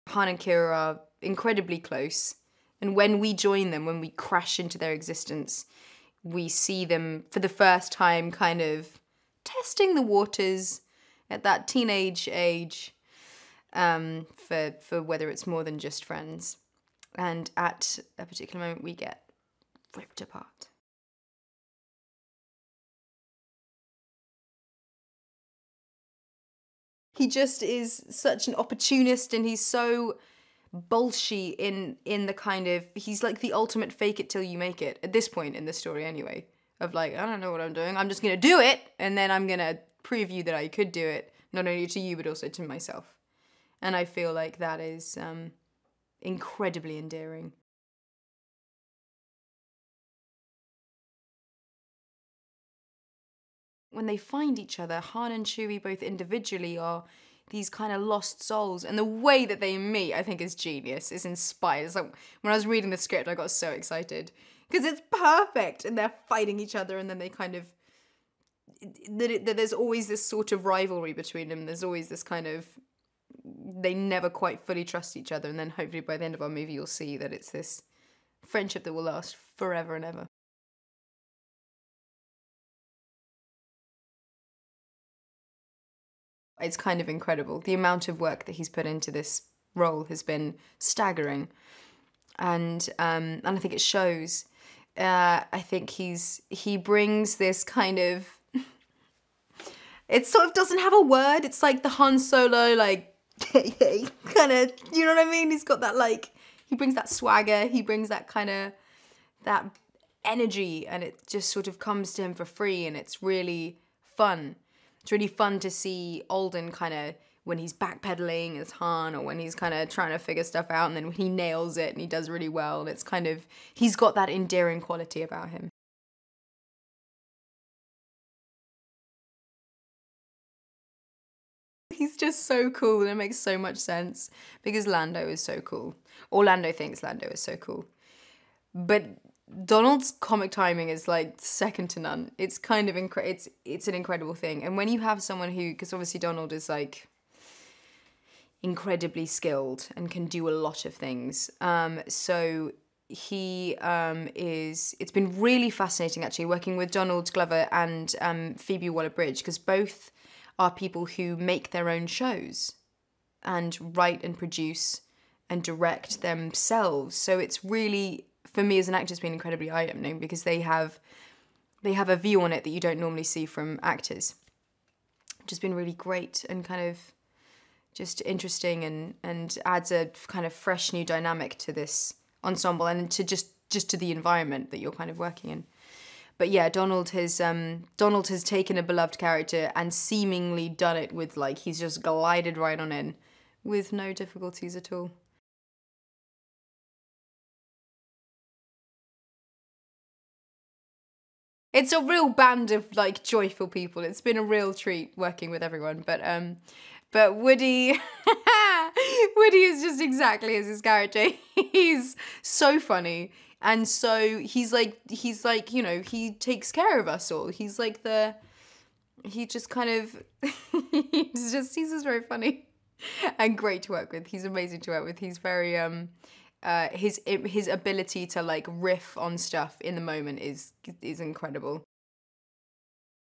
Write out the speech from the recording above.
Han and Kira are incredibly close. And when we join them, when we crash into their existence, we see them for the first time kind of testing the waters at that teenage age, for whether it's more than just friends. And at a particular moment, we get ripped apart. He just is such an opportunist, and he's so bolshy in the kind of, he's like the ultimate fake it till you make it at this point in the story anyway, of like, I don't know what I'm doing, I'm just gonna do it, and then I'm gonna prove you that I could do it, not only to you but also to myself. And I feel like that is incredibly endearing. When they find each other, Han and Chewie both individually are these kind of lost souls, and the way that they meet, I think, is genius. It's inspired. It's like when I was reading the script, I got so excited because it's perfect, and they're fighting each other, and then they kind of that there's always this sort of rivalry between them. There's always this kind of, they never quite fully trust each other, and then hopefully by the end of our movie, you'll see that it's this friendship that will last forever and ever. It's kind of incredible. The amount of work that he's put into this role has been staggering. And I think it shows. I think he brings this kind of, it sort of doesn't have a word. It's like the Han Solo, like, hey, kind of, you know what I mean? He's got that, like, he brings that swagger, he brings that kind of, that energy, and it just sort of comes to him for free, and it's really fun. It's really fun to see Alden kind of, when he's backpedaling as Han, or when he's kind of trying to figure stuff out, and then when he nails it and he does really well, and it's kind of, he's got that endearing quality about him. He's just so cool, and it makes so much sense because Lando is so cool. Or Lando thinks Lando is so cool. But Donald's comic timing is like second to none. It's kind of it's an incredible thing. And when you have someone who, because obviously Donald is like incredibly skilled and can do a lot of things. So he it's been really fascinating actually working with Donald Glover and Phoebe Waller-Bridge, because both are people who make their own shows and write and produce and direct themselves. So it's really, for me as an actor, it's been incredibly eye-opening because they have a view on it that you don't normally see from actors. Which has been really great and kind of just interesting, and adds a kind of fresh new dynamic to this ensemble and to just to the environment that you're kind of working in. But yeah, Donald has taken a beloved character and seemingly done it with, like, he's just glided right on in with no difficulties at all. It's a real band of, like, joyful people. It's been a real treat working with everyone. But Woody, Woody is just exactly as his character. He's so funny. And so he's like, you know, he takes care of us all. He's like he just kind of, he's just very funny and great to work with. He's amazing to work with. He's very, his ability to like riff on stuff in the moment is incredible.